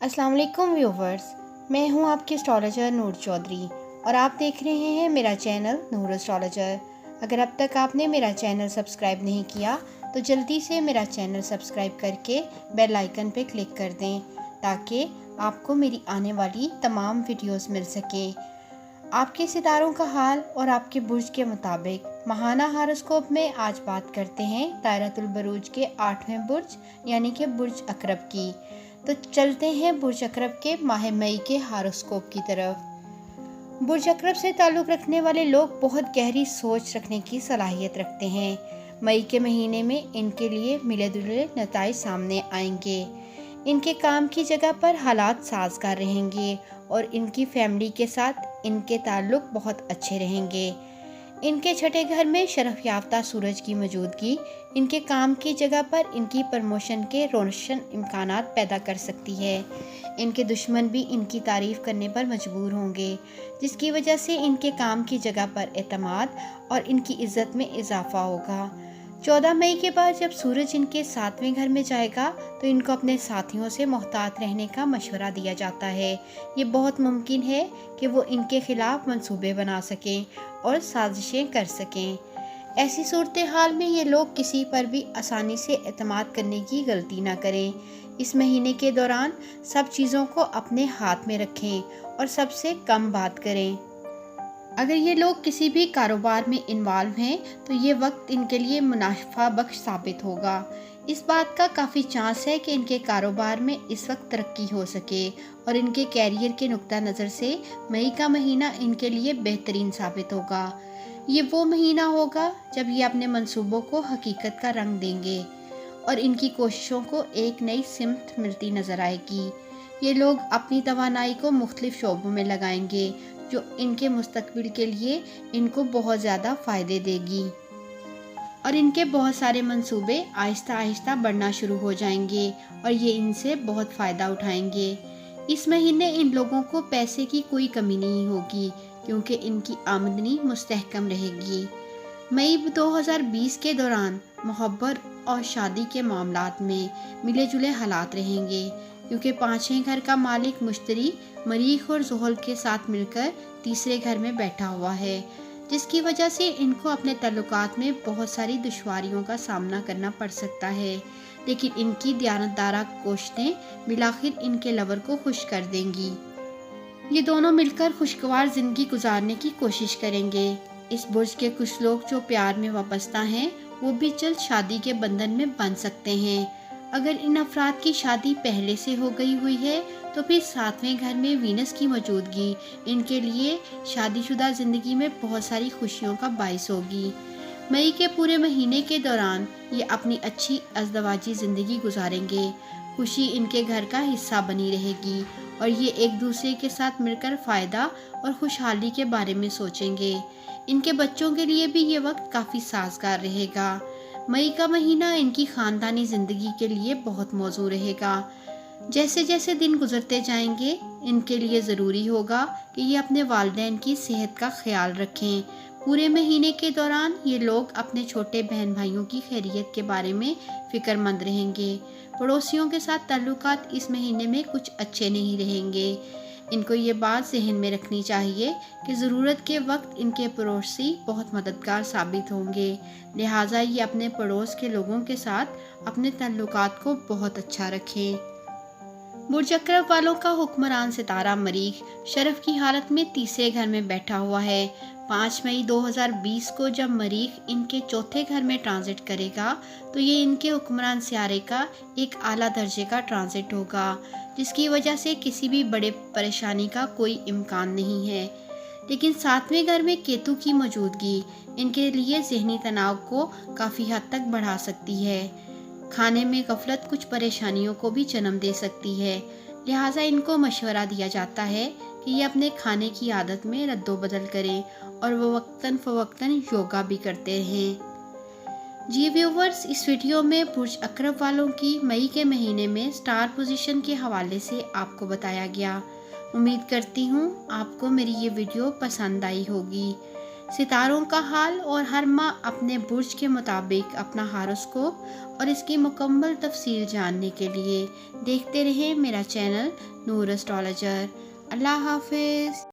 अस्सलाम वालेकुम व्यूवर्स, मैं हूं आपकी एस्ट्रोलॉजर नूर चौधरी और आप देख रहे हैं मेरा चैनल नूर एस्ट्रोलॉजर। अगर अब तक आपने मेरा चैनल सब्सक्राइब नहीं किया तो जल्दी से मेरा चैनल सब्सक्राइब करके बेल आइकन पे क्लिक कर दें ताकि आपको मेरी आने वाली तमाम वीडियोस मिल सकें। आपके सितारों का हाल और आपके बुर्ज के मुताबिक माहाना हारोस्कोप में आज बात करते हैं दायरतुल बुरूज के 8वें बुर्ज यानी कि बुर्ज अकरब की। तो चलते हैं बुर्ज अकरब के माह मई के हारोस्कोप की तरफ। बुर्ज अकरब से ताल्लुक़ रखने वाले लोग बहुत गहरी सोच रखने की सलाहियत रखते हैं। मई के महीने में इनके लिए मिले जुले नताइज सामने आएंगे। इनके काम की जगह पर हालात साजगार रहेंगे और इनकी फैमिली के साथ इनके ताल्लुक़ बहुत अच्छे रहेंगे। इनके छठे घर में शरफ याफ्ता सूरज की मौजूदगी इनके काम की जगह पर इनकी प्रमोशन के रोशन इम्कानात पैदा कर सकती है। इनके दुश्मन भी इनकी तारीफ़ करने पर मजबूर होंगे, जिसकी वजह से इनके काम की जगह पर एतमाद और इनकी इज़्ज़त में इजाफा होगा। 14 मई के बाद जब सूरज इनके 7वें घर में जाएगा तो इनको अपने साथियों से मोहतात रहने का मशवरा दिया जाता है। ये बहुत मुमकिन है कि वो इनके खिलाफ मंसूबे बना सकें और साजिशें कर सकें। ऐसी सूरत हाल में ये लोग किसी पर भी आसानी से एतमाद करने की गलती ना करें। इस महीने के दौरान सब चीज़ों को अपने हाथ में रखें और सबसे कम बात करें। अगर ये लोग किसी भी कारोबार में इन्वॉल्व हैं तो ये वक्त इनके लिए मुनाफा बख्श साबित होगा। इस बात का काफ़ी चांस है कि इनके कारोबार में इस वक्त तरक्की हो सके और इनके कैरियर के नुक्ता नज़र से मई का महीना इनके लिए बेहतरीन साबित होगा। ये वो महीना होगा जब ये अपने मंसूबों को हकीकत का रंग देंगे और इनकी कोशिशों को एक नई सिमत मिलती नज़र आएगी। ये लोग अपनी तवानाई को मुख्तलिफ शोबों में लगाएंगे जो इनके मुस्तकबिल के लिए इनको बहुत ज़्यादा फ़ायदे देगी और इनके बहुत सारे मंसूबे आहिस्ता आहिस्ता बढ़ना शुरू हो जाएंगे और ये इनसे बहुत फ़ायदा उठाएंगे। इस महीने इन लोगों को पैसे की कोई कमी नहीं होगी क्योंकि इनकी आमदनी मुस्तहकम रहेगी। मई 2020 के दौरान मोहब्बत और शादी के मामलात में मिले जुले हालात रहेंगे क्योंकि 5वें घर का मालिक मुश्तरी मरीख और ज़ुहल के साथ मिलकर तीसरे घर में बैठा हुआ है, जिसकी वजह से इनको अपने ताल्लुकात में बहुत सारी दुश्वारियों का सामना करना पड़ सकता है। लेकिन इनकी दयानतदारा कोशिशें बिलाखिर इनके लवर को खुश कर देंगी। ये दोनों मिलकर खुशगवार ज़िंदगी गुजारने की कोशिश करेंगे। इस बुर्ज के कुछ लोग जो प्यार में वाबस्ता हैं वो भी जल्द शादी के बंधन में बंध सकते हैं। अगर इन अफराद की शादी पहले से हो गई हुई है तो फिर 7वें घर में वीनस की मौजूदगी इनके लिए शादीशुदा ज़िंदगी में बहुत सारी खुशियों का बाइस होगी। मई के पूरे महीने के दौरान ये अपनी अच्छी अज़दवाजी ज़िंदगी गुजारेंगे। खुशी इनके घर का हिस्सा बनी रहेगी और ये एक दूसरे के साथ मिलकर फ़ायदा और खुशहाली के बारे में सोचेंगे। इनके बच्चों के लिए भी ये वक्त काफ़ी साजगार रहेगा। मई का महीना इनकी ख़ानदानी ज़िंदगी के लिए बहुत मौजू रहेगा। जैसे जैसे दिन गुजरते जाएंगे इनके लिए ज़रूरी होगा कि ये अपने वालिदैन की सेहत का ख्याल रखें। पूरे महीने के दौरान ये लोग अपने छोटे बहन भाइयों की खैरियत के बारे में फ़िक्रमंद रहेंगे। पड़ोसियों के साथ ताल्लुकात इस महीने में कुछ अच्छे नहीं रहेंगे। इनको ये बात जहन में रखनी चाहिए कि ज़रूरत के वक्त इनके पड़ोसी बहुत मददगार साबित होंगे, लिहाजा ये अपने पड़ोस के लोगों के साथ अपने ताल्लुकात को बहुत अच्छा रखें। बुर्ज अकरब वालों का हुक्मरान सितारा मरीख शरफ की हालत में तीसरे घर में बैठा हुआ है। 5 मई 2020 को जब मरीख इनके चौथे घर में ट्रांजिट करेगा तो ये इनके हुक्मरान सियारे का एक आला दर्जे का ट्रांजिट होगा, जिसकी वजह से किसी भी बड़े परेशानी का कोई इम्कान नहीं है। लेकिन 7वें घर में केतु की मौजूदगी इनके लिए ज़हनी तनाव को काफ़ी हद तक बढ़ा सकती है। खाने में गफलत कुछ परेशानियों को भी जन्म दे सकती है, लिहाजा इनको मशवरा दिया जाता है कि ये अपने खाने की आदत में रद्दोबदल करें और वो वक्तन फ़वक्तन योगा भी करते रहें। जी व्यूवर्स, इस वीडियो में बुर्ज अकरब वालों की मई के महीने में स्टार पोजीशन के हवाले से आपको बताया गया। उम्मीद करती हूँ आपको मेरी ये वीडियो पसंद आई होगी। ستاروں کا حال اور ہر ماہ اپنے برج کے مطابق اپنا ہاروسکوپ اور اس کی مکمل تفصیل جاننے کے لیے دیکھتے رہیں میرا چینل نور اسٹرالوجر۔ اللہ حافظ۔